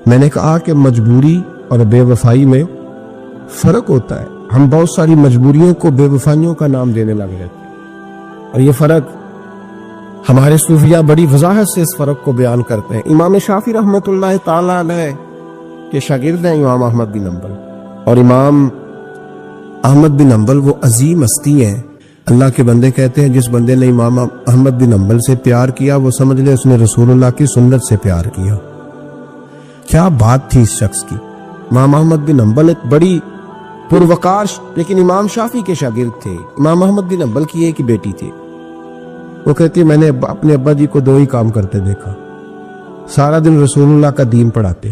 میں نے کہا کہ مجبوری اور بے وفائی میں فرق ہوتا ہے. ہم بہت ساری مجبوریوں کو بے وفائیوں کا نام دینے لگ جاتے ہیں، اور یہ فرق ہمارے صوفیاء بڑی وضاحت سے اس فرق کو بیان کرتے ہیں. امام شافعی رحمۃ اللہ تعالی علیہ کے شاگرد ہیں امام احمد بن حنبل، اور امام احمد بن حنبل وہ عظیم ہستی ہیں. اللہ کے بندے کہتے ہیں جس بندے نے امام احمد بن حنبل سے پیار کیا وہ سمجھ لے اس نے رسول اللہ کی سنت سے پیار کیا. کیا بات تھی اس شخص کی. امام احمد بن حنبل ایک بڑی پروقار لیکن امام شافعی کے شاگرد تھے. امام احمد بن حنبل کی ایک ہی بیٹی تھی. وہ کہتی ہے میں نے اپنے ابا جی کو 2 ہی کام کرتے دیکھا، سارا دن رسول اللہ کا دین پڑھاتے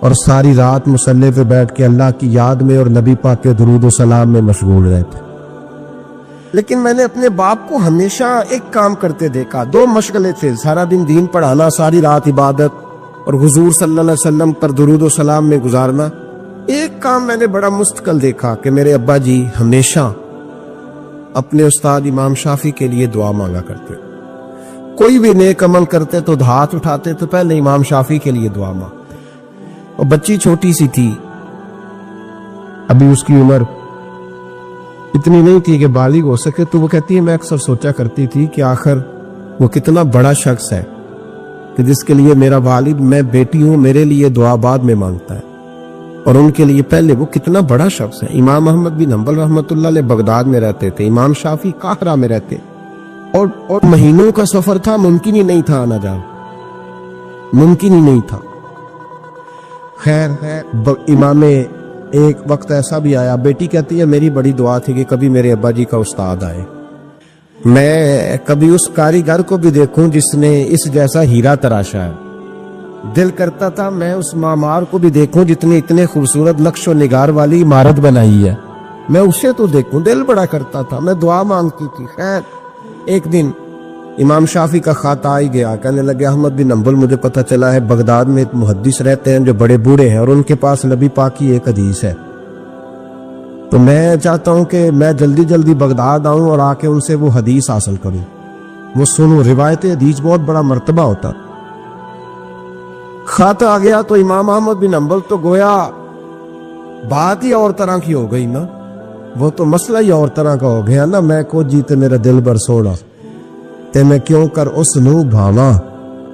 اور ساری رات مصلی پہ بیٹھ کے اللہ کی یاد میں اور نبی پاک کے درود و سلام میں مشغول رہتے. لیکن میں نے اپنے باپ کو ہمیشہ ایک کام کرتے دیکھا، 2 مشغلے تھے، سارا دن دین پڑھانا، ساری رات عبادت اور حضور صلی اللہ علیہ وسلم پر درود و سلام میں گزارنا. ایک کام میں نے بڑا مستقل دیکھا کہ میرے ابا جی ہمیشہ اپنے استاد امام شافعی کے لیے دعا مانگا کرتے. کوئی بھی نیک عمل کرتے تو ہاتھ اٹھاتے تو پہلے امام شافعی کے لیے دعا مانگتے. اور بچی چھوٹی سی تھی، ابھی اس کی عمر اتنی نہیں تھی کہ بالغ ہو سکے، تو وہ کہتی ہے میں اکثر سوچا کرتی تھی کہ آخر وہ کتنا بڑا شخص ہے کہ جس کے لیے میرا والد، میں بیٹی ہوں، میرے لیے دعا بعد میں مانگتا ہے، اور ان کے لیے پہلے وہ کتنا بڑا شخص ہے. امام احمد بن حنبل رحمۃ اللہ علیہ بغداد میں رہتے تھے، امام شافعی قاہرہ میں رہتے، اور مہینوں کا سفر تھا، ممکن ہی نہیں تھا آنا جانا، ممکن ہی نہیں تھا. خیر امام ایک وقت ایسا بھی آیا، بیٹی کہتی ہے میری بڑی دعا تھی کہ کبھی میرے ابا جی کا استاد آئے، میں کبھی اس کاریگر کو بھی دیکھوں جس نے اس جیسا ہیرا تراشا ہے. دل کرتا تھا میں اس معمار کو بھی دیکھوں جس نے اتنے خوبصورت نقش و نگار والی عمارت بنائی ہے، میں اسے تو دیکھوں. دل بڑا کرتا تھا، میں دعا مانگتی تھی. خیر ایک دن امام شافعی کا خط آ ہی گیا، کہنے لگے احمد بن حنبل مجھے پتہ چلا ہے بغداد میں ایک محدث رہتے ہیں جو بڑے بوڑھے ہیں اور ان کے پاس نبی پاک کی ایک حدیث ہے، تو میں چاہتا ہوں کہ میں جلدی جلدی بغداد آؤں اور آ کے ان سے وہ حدیث حاصل کروں، وہ سنوں. روایت حدیث بہت بڑا مرتبہ ہوتا. خط آ گیا تو امام احمد بن حنبل تو گویا بات ہی اور طرح کی ہو گئی نا، وہ تو مسئلہ ہی اور طرح کا ہو گیا نا. میں کو جیتے میرا دل بر سوڑا تے میں کیوں کر اس نو بھاواں،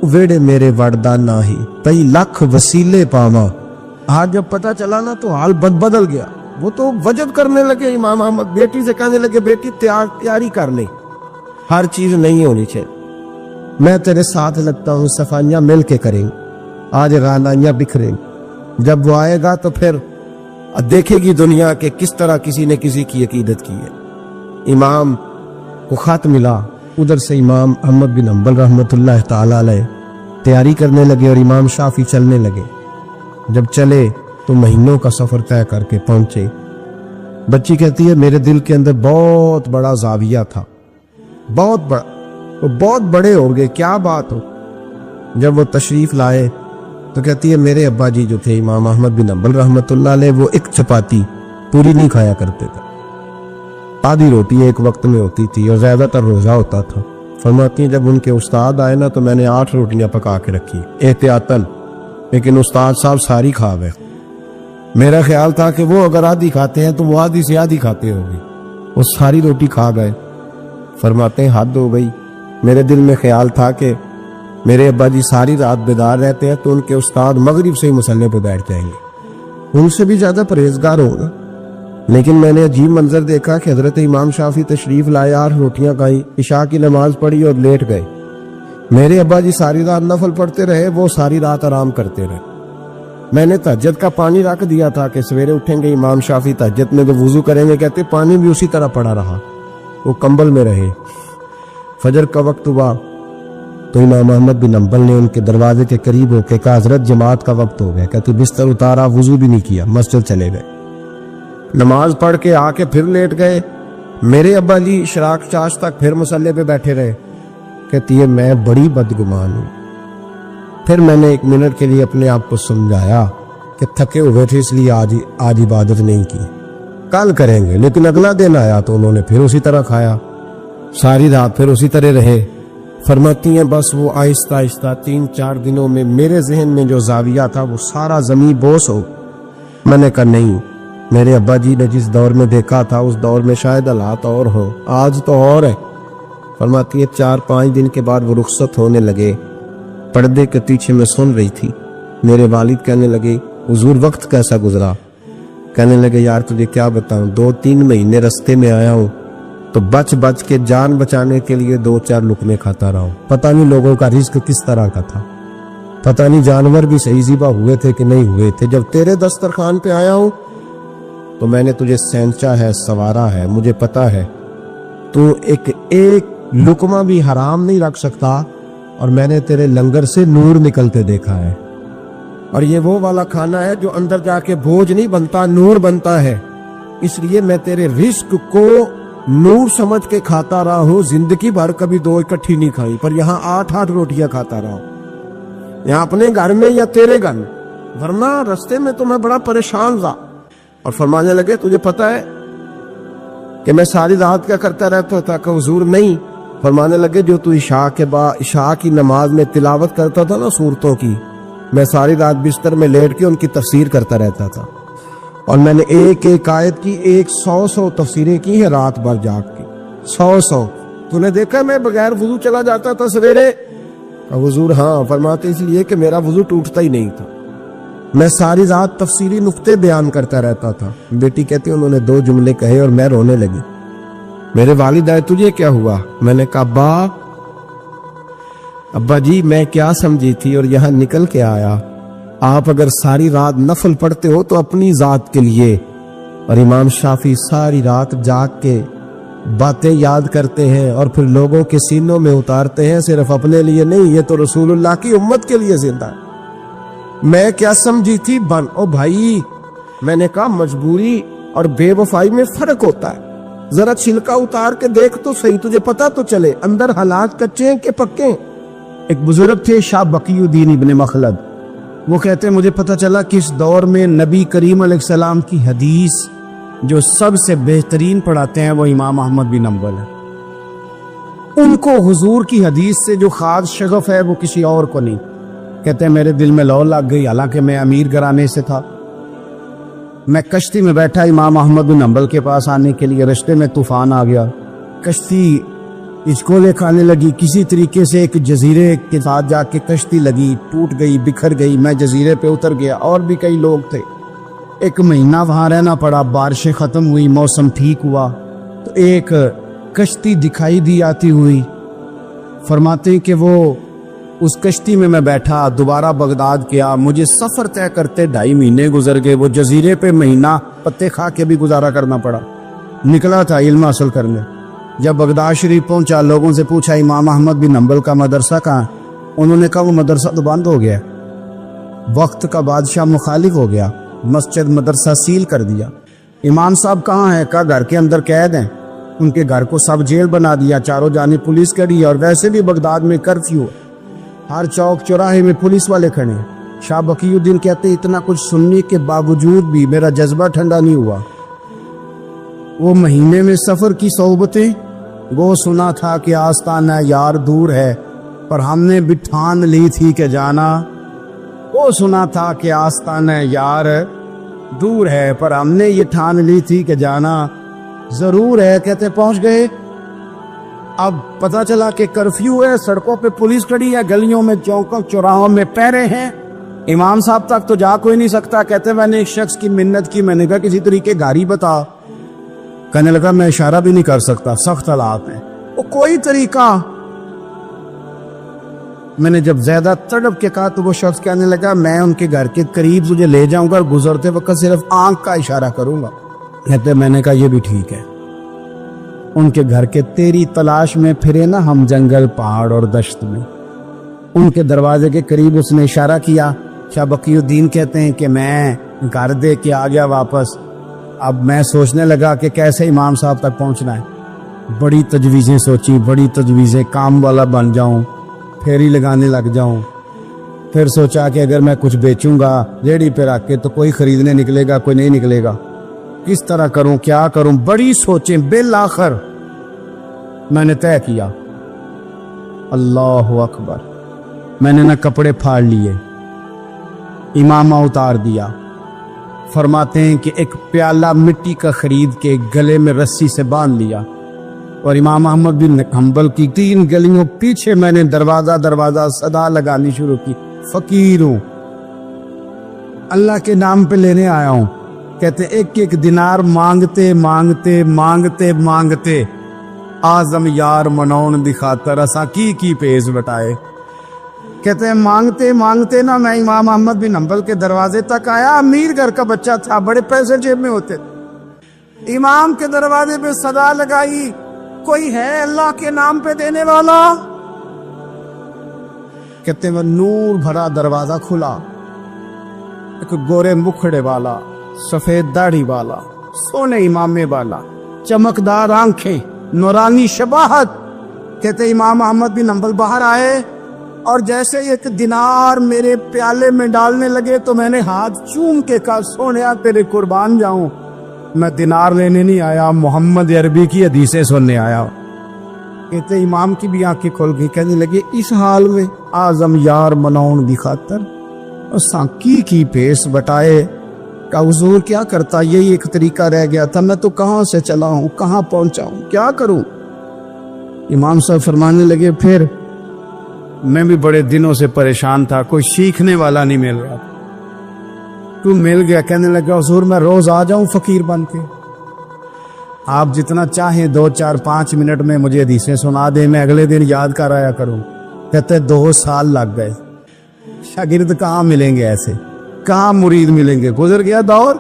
ویڑے میرے وڑدا نہ ہی کئی لکھ وسیلے پاواں. آج جب پتہ چلا نا تو حال بدل گیا. وہ تو وجد کرنے لگے امام احمد، بیٹی سے کہنے لگے بیٹی تیاری کر لیں، ہر چیز نہیں ہونی چاہیے، میں تیرے ساتھ لگتا ہوں، صفائیاں مل کے کریں، آج رانائیاں بکھریں. جب وہ آئے گا تو پھر دیکھے گی دنیا کہ کس طرح کسی نے کسی کی عقیدت کی ہے. امام کو خط ملا، ادھر سے امام احمد بن حنبل رحمۃ اللہ تعالی علیہ تیاری کرنے لگے اور امام شافعی چلنے لگے. جب چلے تو مہینوں کا سفر طے کر کے پہنچے. بچی کہتی ہے میرے دل کے اندر بہت بڑا زاویہ تھا، بہت بڑا، وہ بہت بڑے ہو گئے، کیا بات ہو. جب وہ تشریف لائے تو کہتی ہے میرے ابا جی جو تھے امام احمد بن حنبل رحمۃ اللہ علیہ وہ ایک چپاتی پوری نہیں کھایا کرتے تھے، آدھی روٹی ایک وقت میں ہوتی تھی اور زیادہ تر روزہ ہوتا تھا. فرماتی ہیں جب ان کے استاد آئے نا تو میں نے 8 روٹیاں پکا کے رکھی احتیاطاً، لیکن استاد صاحب ساری کھا گئے. میرا خیال تھا کہ وہ اگر آدھی کھاتے ہیں تو وہ آدھی سے آدھی کھاتے ہوں گے، وہ ساری روٹی کھا گئے. فرماتے ہیں حد ہو گئی، میرے دل میں خیال تھا کہ میرے ابا جی ساری رات بیدار رہتے ہیں تو ان کے استاد مغرب سے ہی مصلی پہ بیٹھ جائیں گے، ان سے بھی زیادہ پرہیزگار ہوگا. لیکن میں نے عجیب منظر دیکھا کہ حضرت امام شافعی تشریف لائے، 8 روٹیاں کھائیں، عشاء کی نماز پڑھی اور لیٹ گئے. میرے ابا جی ساری رات نفل پڑھتے رہے، وہ ساری رات آرام کرتے رہے. میں نے تہجد کا پانی رکھ دیا تھا کہ سویرے اٹھیں گے امام شافعی تہجد میں تو وضو کریں گے، کہتے پانی بھی اسی طرح پڑا رہا، وہ کمبل میں رہے. فجر کا وقت ہوا تو امام احمد بن حنبل نے ان کے دروازے کے قریب ہو کے کہا حضرت جماعت کا وقت ہو گیا. کہتے بستر اتارا، وضو بھی نہیں کیا، مسجد چلے گئے، نماز پڑھ کے آ کے پھر لیٹ گئے. میرے ابا جی اشراق چاش تک پھر مصلی پہ بیٹھے رہے. کہتی ہے میں بڑی بدگمان ہوں. پھر میں نے 1 منٹ کے لیے اپنے آپ کو سمجھایا کہ تھکے ہوئے تھے اس لیے آج عبادت نہیں کی، کل کریں گے. لیکن اگلا دن آیا تو انہوں نے پھر اسی طرح کھایا، ساری رات پھر اسی طرح رہے. فرماتی ہیں بس وہ آہستہ آہستہ 3-4 دنوں میں میرے ذہن میں جو زاویہ تھا وہ سارا زمین بوس ہو. میں نے کہا نہیں، میرے ابا جی نے جس دور میں دیکھا تھا اس دور میں شاید حالات اور ہوں، آج تو اور ہے. فرماتی ہے 4-5 دن کے بعد وہ رخصت ہونے لگے. پردے کے پیچھے میں سن رہی تھی. میرے والد کہنے لگے حضور وقت کیسا گزرا؟ کہنے لگے یار تجھے کیا بتاؤں، 2-3 مہینے رستے میں آیا ہوں تو بچ کے جان بچانے کے لیے 2-4 لقمے کھاتا رہا ہوں. پتہ نہیں لوگوں کا رزق کس طرح کا تھا، پتہ نہیں جانور بھی صحیح ذبح ہوئے تھے کہ نہیں ہوئے تھے. جب تیرے دسترخوان پہ آیا ہوں تو میں نے تجھے سینچا ہے، سوارا ہے. مجھے پتا ہے تو ایک لقمہ بھی حرام نہیں رکھ سکتا، اور میں نے تیرے لنگر سے نور نکلتے دیکھا ہے. اور یہ وہ والا کھانا ہے جو اندر جا کے بوجھ نہیں بنتا، نور بنتا ہے. اس لیے میں تیرے رزق کو نور سمجھ کے کھاتا رہا ہوں. زندگی بھر کبھی 2 اکٹھی نہیں کھائی، پر یہاں 8 روٹیاں کھاتا رہا ہوں، یہاں اپنے گھر میں یا تیرے گھر میں. ورنہ رستے میں تو میں بڑا پریشان تھا. اور فرمانے لگے تجھے پتا ہے کہ میں ساری رات کیا کرتا رہتا تھا؟ کہ حضور نہیں. فرمانے لگے جو تو عشاء کی نماز میں تلاوت کرتا تھا نا سورتوں کی، میں ساری رات بستر میں لیٹ کے ان کی تفسیر کرتا رہتا تھا. اور میں نے ایک آیت کی 100 تفسیریں کی ہیں رات بھر جاگ کے. 100 تو نے دیکھا میں بغیر وضو چلا جاتا تھا سویرے؟ حضور ہاں. فرماتے اس لیے کہ میرا وضو ٹوٹتا ہی نہیں تھا، میں ساری رات تفسیری نقطے بیان کرتا رہتا تھا. بیٹی کہتی انہوں نے 2 جملے کہے اور میں رونے لگی. میرے والد آئے تجھے کیا ہوا؟ میں نے کہا ابا جی میں کیا سمجھی تھی اور یہاں نکل کے آیا. آپ اگر ساری رات نفل پڑھتے ہو تو اپنی ذات کے لیے، اور امام شافعی ساری رات جاگ کے باتیں یاد کرتے ہیں اور پھر لوگوں کے سینوں میں اتارتے ہیں، صرف اپنے لیے نہیں، یہ تو رسول اللہ کی امت کے لیے زندہ ہے. میں کیا سمجھی تھی او بھائی. میں نے کہا مجبوری اور بے وفائی میں فرق ہوتا ہے. ذرا چھلکا اتار کے دیکھ تو صحیح، تجھے پتا تو چلے اندر حالات کچے ہیں کہ پکے. ایک بزرگ تھے شاہ بقی الدین ابن مخلد، وہ کہتے ہیں مجھے پتہ چلا کہ اس دور میں نبی کریم علیہ السلام کی حدیث جو سب سے بہترین پڑھاتے ہیں وہ امام احمد بن حنبل ہے. ان کو حضور کی حدیث سے جو خاص شغف ہے وہ کسی اور کو نہیں. کہتے ہیں میرے دل میں لو لگ گئی، حالانکہ میں امیر گھرانے سے تھا. میں کشتی میں بیٹھا امام احمد بن حنبل کے پاس آنے کے لیے، رستے میں طوفان آ گیا، کشتی اچکولے کھانے لگی. کسی طریقے سے ایک جزیرے کے ساتھ جا کے کشتی لگی، ٹوٹ گئی، بکھر گئی. میں جزیرے پہ اتر گیا، اور بھی کئی لوگ تھے. 1 مہینہ وہاں رہنا پڑا. بارشیں ختم ہوئی، موسم ٹھیک ہوا تو ایک کشتی دکھائی دی آتی ہوئی. فرماتے ہیں کہ وہ اس کشتی میں بیٹھا، دوبارہ بغداد کیا. مجھے سفر طے کرتے 2.5 مہینے گزر گئے. وہ جزیرے پہ مہینہ پتے کھا کے بھی گزارا کرنا پڑا. نکلا تھا علم حاصل کرنے. جب بغداد شریف پہنچا، لوگوں سے پوچھا امام احمد بن حنبل کا مدرسہ کہاں؟ انہوں نے کہا وہ مدرسہ تو بند ہو گیا، وقت کا بادشاہ مخالف ہو گیا، مسجد مدرسہ سیل کر دیا. امام صاحب کہاں ہیں؟ کہا گھر کے اندر قید ہیں. ان کے گھر کو سب جیل بنا دیا، چاروں جانب پولیس کھڑی ہے، اور ویسے بھی بغداد میں کرفیو، ہر چوک چوراہے میں پولیس والے کھڑے ہیں. شاہ بقی الدین کہتے اتنا کچھ سننے کے باوجود بھی میرا جذبہ ٹھنڈا نہیں ہوا. وہ مہینے میں سفر کی صحبتیں، وہ سنا تھا کہ آستانہ یار دور ہے پر ہم نے بھی ٹھان لی تھی کہ جانا. وہ سنا تھا کہ آستانہ یار دور ہے پر ہم نے یہ ٹھان لی تھی کہ جانا ضرور ہے. کہتے پہنچ گئے. اب پتہ چلا کہ کرفیو ہے، سڑکوں پہ پولیس کھڑی ہے، گلیوں میں چوکوں چوراہوں میں پہرے ہیں. امام صاحب تک تو جا کوئی نہیں سکتا. کہتے میں نے ایک شخص کی منت کی، میں نے کہا کسی طریقے گاڑی بتا. کہنے لگا میں اشارہ بھی نہیں کر سکتا، سخت حالات ہیں. وہ کوئی طریقہ. میں نے جب زیادہ تڑپ کے کہا تو وہ شخص کہنے لگا میں ان کے گھر کے قریب تجھے لے جاؤں گا اور گزرتے وقت صرف آنکھ کا اشارہ کروں گا. کہتے میں نے کہا یہ بھی ٹھیک ہے. ان کے گھر کے تیری تلاش میں پھرے نا ہم جنگل پہاڑ اور دشت میں. ان کے دروازے کے قریب اس نے اشارہ کیا. شاہ بقی الدین کہتے ہیں کہ میں گھر دے کے آ گیا واپس. اب میں سوچنے لگا کہ کیسے امام صاحب تک پہنچنا ہے. بڑی تجویزیں سوچی، بڑی تجویزیں، کام والا بن جاؤں، پھیری لگانے لگ جاؤں. پھر سوچا کہ اگر میں کچھ بیچوں گا ریڑھی پہ رکھ کے تو کوئی خریدنے نکلے گا، کوئی نہیں نکلے گا. کس طرح کروں، کیا کروں، بڑی سوچیں. بالآخر میں نے طے کیا اللہ اکبر. میں نے نہ کپڑے پھاڑ لیے، امامہ اتار دیا. فرماتے ہیں کہ ایک پیالہ مٹی کا خرید کے گلے میں رسی سے باندھ لیا، اور امام احمد بن حنبل کی 3 گلیوں پیچھے میں نے دروازہ صدا لگانی شروع کی، فقیر ہوں، اللہ کے نام پہ لینے آیا ہوں. کہتے ایک دینار مانگتے مانگتے مانگتے مانگتے آزم یار منون دی خاطر اساں کی پیز بٹائے. کہتے ہیں مانگتے مانگتے نا میں امام احمد بن حنبل کے دروازے تک آیا. امیر گھر کا بچہ تھا، بڑے پیسے جیب میں ہوتے تھے. امام کے دروازے پہ صدا لگائی، کوئی ہے اللہ کے نام پہ دینے والا؟ کہتے ہیں نور بھرا دروازہ کھلا. ایک گورے مکھڑے والا، سفید داڑھی والا، سونے امامے والا، چمکدار آنکھیں، نورانی شباہت. کہتے امام احمد بن حنبل باہر آئے اور جیسے ایک دینار میرے پیالے میں ڈالنے لگے تو میں نے ہاتھ چوم کے کہا سونیا تیرے قربان جاؤں، میں دینار لینے نہیں آیا، محمد عربی کی حدیثیں سننے آیا. کہتے امام کی بھی آنکھیں کھل گئی. کہنے لگے اس حال میں آزم یار منون دی خاطر اساں کی پیس بٹائے. کہ حضور کیا کرتا، یہی ایک طریقہ رہ گیا تھا، میں تو کہاں سے چلا ہوں، کہاں پہنچا ہوں، کیا کروں؟ امام صاحب فرمانے لگے پھر میں بھی بڑے دنوں سے پریشان تھا، کوئی سیکھنے والا نہیں مل رہا، تو مل گیا. کہنے لگا حضور میں روز آ جاؤں فقیر بن کے، آپ جتنا چاہیں 2 4 5 منٹ میں مجھے حدیثیں سنا دیں، میں اگلے دن یاد کر آیا کروں. کہتے 2 سال لگ گئے. شاگرد کہاں ملیں گے ایسے، کہاں مرید ملیں گے، گزر گیا دور.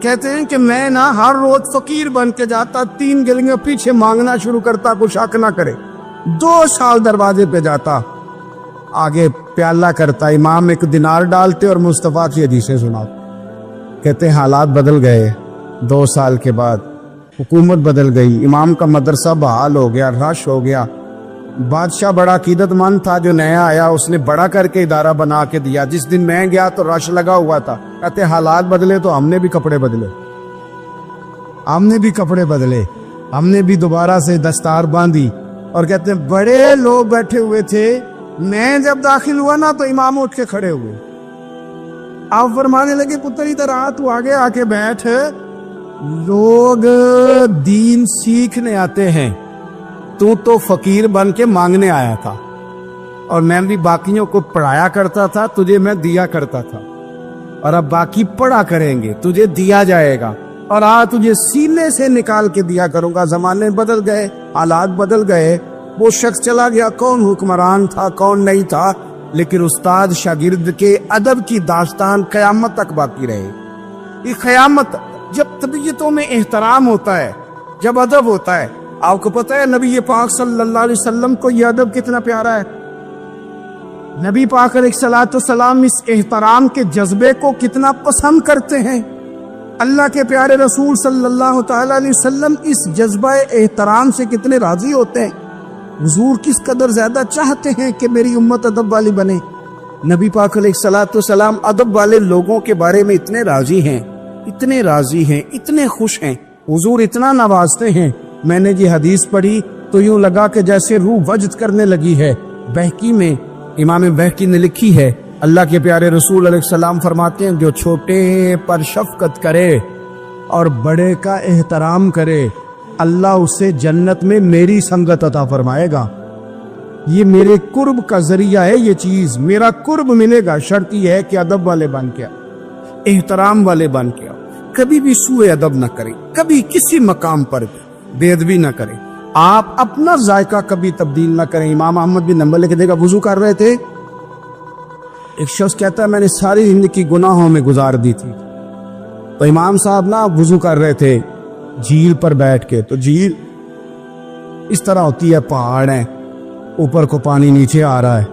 کہتے ہیں کہ میں نا ہر روز فقیر بن کے جاتا، 3 گلیاں پیچھے مانگنا شروع کرتا، کوئی شک نہ کرے. 2 سال دروازے پہ جاتا، آگے پیالہ کرتا، امام ایک دینار ڈالتے اور مصطفیٰ کی حدیثیں سناتے. کہتے ہیں حالات بدل گئے. 2 سال کے بعد حکومت بدل گئی، امام کا مدرسہ بحال ہو گیا، رش ہو گیا. بادشاہ بڑا عقیدت مند تھا، جو نیا آیا اس نے بڑا کر کے ادارہ بنا کے دیا. جس دن میں گیا تو رش لگا ہوا تھا. کہتے حالات بدلے تو ہم نے بھی کپڑے بدلے، ہم نے بھی دوبارہ سے دستار باندھی. اور کہتے ہیں بڑے لوگ بیٹھے ہوئے تھے، میں جب داخل ہوا نا تو امام اٹھ کے کھڑے ہوئے. آپ فرمانے لگے پتر ادھر آ، تو آگے آ کے بیٹھ، لوگ دین سیکھنے آتے ہیں، تو فقیر بن کے مانگنے آیا تھا، اور میں بھی باقیوں کو پڑھایا کرتا تھا، تجھے میں دیا کرتا تھا، اور اب باقی پڑھا کریں گے، تجھے دیا جائے گا، اور تجھے سینے سے نکال کے دیا کروں گا. زمانے بدل گئے، حالات بدل گئے، وہ شخص چلا گیا، کون حکمران تھا کون نہیں تھا، لیکن استاد شاگرد کے ادب کی داستان قیامت تک باقی رہے. یہ قیامت جب طبیعتوں میں احترام ہوتا ہے، جب ادب ہوتا ہے. آپ کو پتہ ہے نبی پاک صلی اللہ علیہ وسلم کو یہ ادب کتنا پیارا ہے. نبی پاک علیہ الصلوۃ والسلام اس احترام کے جذبے کو کتنا پسند کرتے ہیں. اللہ کے پیارے رسول صلی اللہ تعالی علیہ وسلم اس جذبہ احترام سے کتنے راضی ہوتے ہیں. حضور کس قدر زیادہ چاہتے ہیں کہ میری امت ادب والی بنے. نبی پاک علیہ الصلوۃ والسلام ادب والے لوگوں کے بارے میں اتنے راضی ہیں، اتنے راضی ہیں، اتنے خوش ہیں. حضور اتنا نوازتے ہیں. میں نے یہ حدیث پڑھی تو یوں لگا کہ جیسے روح وجد کرنے لگی ہے. بہقی میں امام بہقی نے لکھی ہے، اللہ کے پیارے رسول علیہ السلام فرماتے ہیں جو چھوٹے پر شفقت کرے اور بڑے کا احترام کرے، اللہ اسے جنت میں میری سنگت عطا فرمائے گا. یہ میرے قرب کا ذریعہ ہے، یہ چیز میرا قرب ملے گا. شرط یہ ہے کہ ادب والے بن کے احترام والے بن کے کبھی بھی سوء ادب نہ کریں، کبھی کسی مقام پر بے ادبی نہ کریں. آپ اپنا ذائقہ کبھی تبدیل نہ کریں. امام احمد بن حنبل کے دیکھا وضو کر رہے تھے، ایک شخص کہتا ہے میں نے ساری زندگی گناہوں میں گزار دی تھی. تو امام صاحب نا وضو کر رہے تھے جھیل پر بیٹھ کے. تو جھیل اس طرح ہوتی ہے، پہاڑ ہیں، اوپر کو پانی نیچے آ رہا ہے.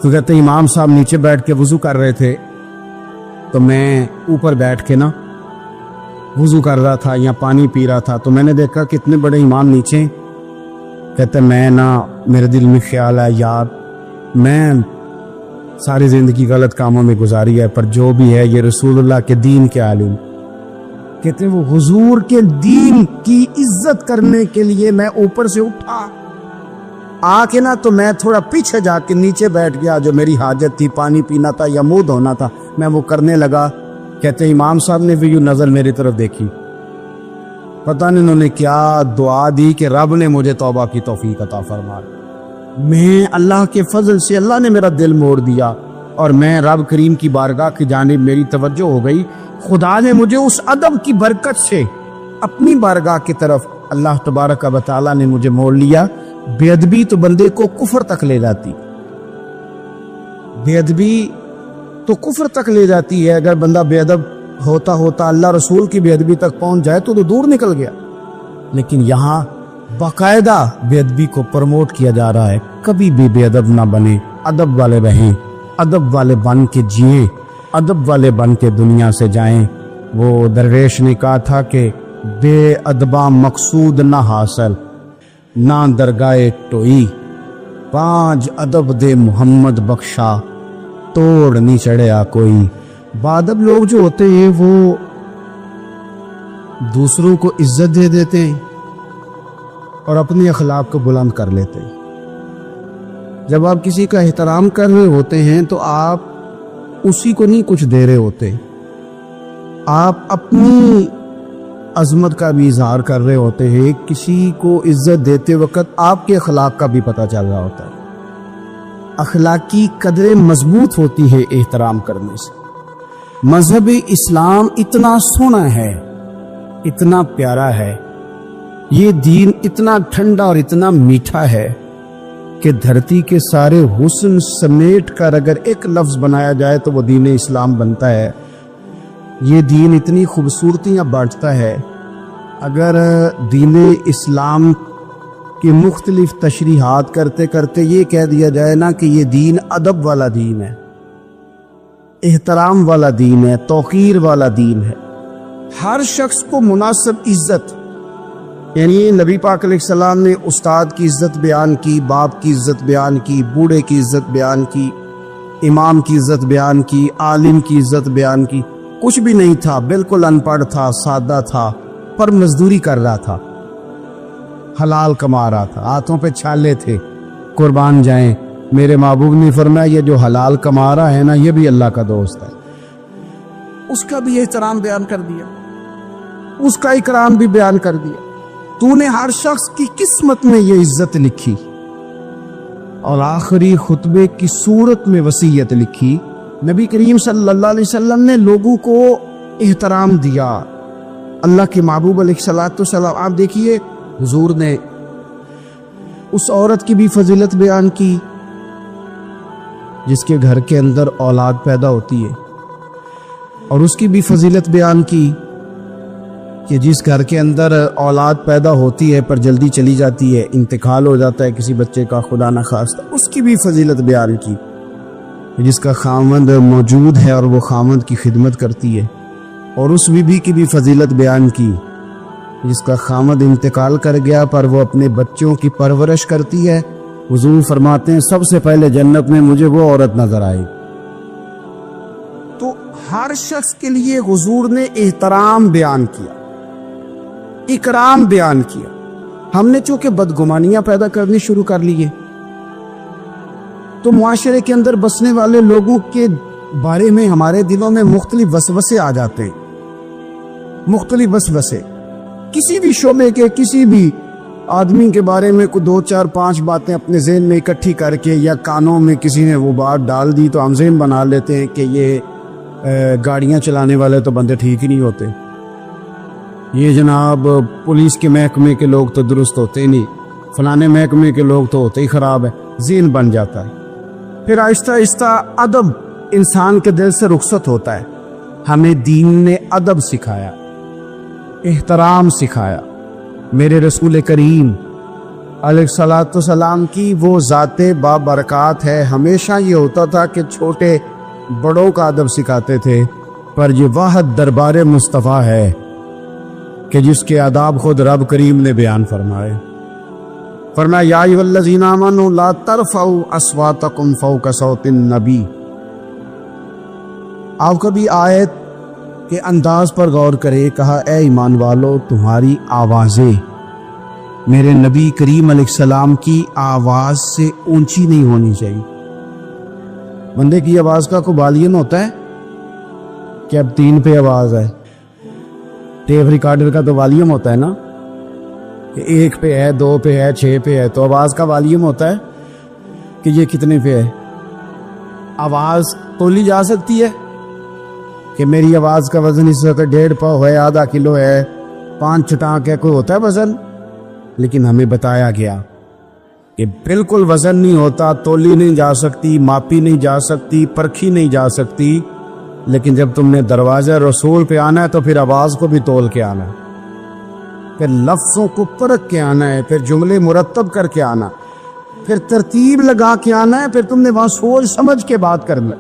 تو کہتے ہیں امام صاحب نیچے بیٹھ کے وضو کر رہے تھے، تو میں اوپر بیٹھ کے نا وضو کر رہا تھا یا پانی پی رہا تھا. تو میں نے دیکھا کتنے بڑے امام نیچے. کہتے میں نا میرے دل میں خیال ہے یار میں ساری زندگی غلط کاموں میں گزاری ہے، پر جو بھی ہے یہ رسول اللہ کے دین کے عالم. کہتے ہیں وہ حضور کے دین کی عزت کرنے کے لیے میں اوپر سے اٹھا. آ کے نا تو میں تھوڑا پیچھے جا کے نیچے بیٹھ گیا، جو میری حاجت تھی، پانی پینا تھا یا منہ دھونا تھا، میں وہ کرنے لگا۔ کہتے ہیں امام صاحب نے بھی یوں نظر میری طرف دیکھی، پتہ نہیں انہوں نے کیا دعا دی کہ رب نے مجھے توبہ کی توفیق عطا فرما۔ میں اللہ کے فضل سے اللہ نے میرا دل موڑ دیا اور میں رب کریم کی بارگاہ کی جانب میری توجہ ہو گئی۔ خدا نے مجھے اس ادب کی برکت سے اپنی بارگاہ کی طرف اللہ تبارک و تعالیٰ نے مجھے موڑ لیا۔ بے ادبی تو بندے کو کفر تک لے جاتی، بے ادبی تو کفر تک لے جاتی ہے۔ اگر بندہ بے ادب ہوتا ہوتا اللہ رسول کی بے ادبی تک پہنچ جائے تو دور نکل گیا، لیکن یہاں باقاعدہ بے ادبی کو پروموٹ کیا جا رہا ہے۔ کبھی بھی بے ادب نہ بنے، ادب والے رہیں، ادب والے بن کے جئیں، ادب والے بن کے دنیا سے جائیں۔ وہ درویش نے کہا تھا کہ بے ادباں مقصود نہ حاصل، نہ درگاہ ٹوئی، پانچ ادب دے محمد بخشا، توڑ نہیں چڑھیا کوئی۔ بادب لوگ جو ہوتے ہیں وہ دوسروں کو عزت دے دیتے ہیں اور اپنے اخلاق کو بلند کر لیتے ہیں۔ جب آپ کسی کا احترام کر رہے ہوتے ہیں تو آپ اسی کو نہیں کچھ دے رہے ہوتے، آپ اپنی عظمت کا بھی اظہار کر رہے ہوتے ہیں۔ کسی کو عزت دیتے وقت آپ کے اخلاق کا بھی پتہ چل رہا ہوتا ہے۔ اخلاقی قدریں مضبوط ہوتی ہے احترام کرنے سے۔ مذہب اسلام اتنا سونا ہے، اتنا پیارا ہے، یہ دین اتنا ٹھنڈا اور اتنا میٹھا ہے کہ دھرتی کے سارے حسن سمیٹ کر اگر ایک لفظ بنایا جائے تو وہ دین اسلام بنتا ہے۔ یہ دین اتنی خوبصورتیاں بانٹتا ہے۔ اگر دین اسلام کی مختلف تشریحات کرتے کرتے یہ کہہ دیا جائے نا کہ یہ دین ادب والا دین ہے، احترام والا دین ہے، توقیر والا دین ہے، ہر شخص کو مناسب عزت، یعنی نبی پاک علیہ السلام نے استاد کی عزت بیان کی، باپ کی عزت بیان کی، بوڑھے کی عزت بیان کی، امام کی عزت بیان کی، عالم کی عزت بیان کی۔ کچھ بھی نہیں تھا، بالکل ان پڑھ تھا، سادہ تھا، پر مزدوری کر رہا تھا، حلال کما رہا تھا، ہاتھوں پہ چھالے تھے، قربان جائیں۔ میرے محبوب نے فرمایا یہ جو حلال کما رہا ہے نا یہ بھی اللہ کا دوست ہے۔ اس کا بھی احترام بیان کر دیا، اس کا اکرام بھی بیان کر دیا۔ تو نے ہر شخص کی قسمت میں یہ عزت لکھی اور آخری خطبے کی صورت میں وصیت لکھی۔ نبی کریم صلی اللہ علیہ وسلم نے لوگوں کو احترام دیا۔ اللہ کے محبوب علیہ الصلوۃ والسلام، آپ دیکھیے حضور نے اس عورت کی بھی فضیلت بیان کی جس کے گھر کے اندر اولاد پیدا ہوتی ہے، اور اس کی بھی فضیلت بیان کی کہ جس گھر کے اندر اولاد پیدا ہوتی ہے پر جلدی چلی جاتی ہے، انتقال ہو جاتا ہے کسی بچے کا خدا نخواستہ، اس کی بھی فضیلت بیان کی۔ جس کا خامند موجود ہے اور وہ خامند کی خدمت کرتی ہے، اور اس بیوی کی بھی فضیلت بیان کی جس کا خامند انتقال کر گیا پر وہ اپنے بچوں کی پرورش کرتی ہے۔ حضور فرماتے ہیں سب سے پہلے جنت میں مجھے وہ عورت نظر آئی۔ تو ہر شخص کے لیے حضور نے احترام بیان کیا، اکرام بیان کیا۔ ہم نے چونکہ بدگمانیاں پیدا کرنی شروع کر لی ہیں تو معاشرے کے اندر بسنے والے لوگوں کے بارے میں ہمارے دلوں میں مختلف وسوسے آ جاتے ہیں، مختلف وسوسے۔ کسی بھی شعبے کے کسی بھی آدمی کے بارے میں کوئی 2 4 5 باتیں اپنے ذہن میں اکٹھی کر کے یا کانوں میں کسی نے وہ بات ڈال دی تو ہم ذہن بنا لیتے ہیں کہ یہ گاڑیاں چلانے والے تو بندے ٹھیک ہی نہیں ہوتے، یہ جناب پولیس کے محکمے کے لوگ تو درست ہوتے نہیں، فلانے محکمے کے لوگ تو ہوتے ہی خراب ہے، ذہن بن جاتا ہے۔ پھر آہستہ آہستہ ادب انسان کے دل سے رخصت ہوتا ہے۔ ہمیں دین نے ادب سکھایا، احترام سکھایا۔ میرے رسول کریم علیہ الصلوۃ والسلام کی وہ ذات بابرکات ہے، ہمیشہ یہ ہوتا تھا کہ چھوٹے بڑوں کا ادب سکھاتے تھے، پر یہ واحد دربار مصطفیٰ ہے کہ جس کے آداب خود رب کریم نے بیان فرمائے۔ فرمایا یا ایھا الذین آمنوا لا ترفعوا اصواتکم فوق صوت النبی۔ آپ کبھی آیت کے انداز پر غور کرے، کہا اے ایمان والو تمہاری آوازیں میرے نبی کریم علیہ السلام کی آواز سے اونچی نہیں ہونی چاہیے. بندے کی آواز کا کوئی والیوم ہوتا ہے کہ اب 3 پہ آواز ہے. ٹیپ ریکارڈر کا تو والیوم ہوتا ہے نا کہ 1 پہ ہے، 2 پہ ہے، 6 پہ ہے. تو آواز کا والیوم ہوتا ہے کہ یہ کتنے پہ ہے. آواز تولی جا سکتی ہے کہ میری آواز کا وزن اس وقت 1.5 پاؤ ہے، آدھا کلو ہے، 5 چٹانک ہے، کوئی ہوتا ہے وزن؟ لیکن ہمیں بتایا گیا کہ بالکل وزن نہیں ہوتا، تولی نہیں جا سکتی، ماپی نہیں جا سکتی، پرکھی نہیں جا سکتی. لیکن جب تم نے دروازہ رسول پہ آنا ہے تو پھر آواز کو بھی تول کے آنا ہے، پھر لفظوں کو پرکھ کے آنا ہے، پھر جملے مرتب کر کے آنا، پھر ترتیب لگا کے آنا ہے، پھر تم نے وہاں سوچ سمجھ کے بات کرنا.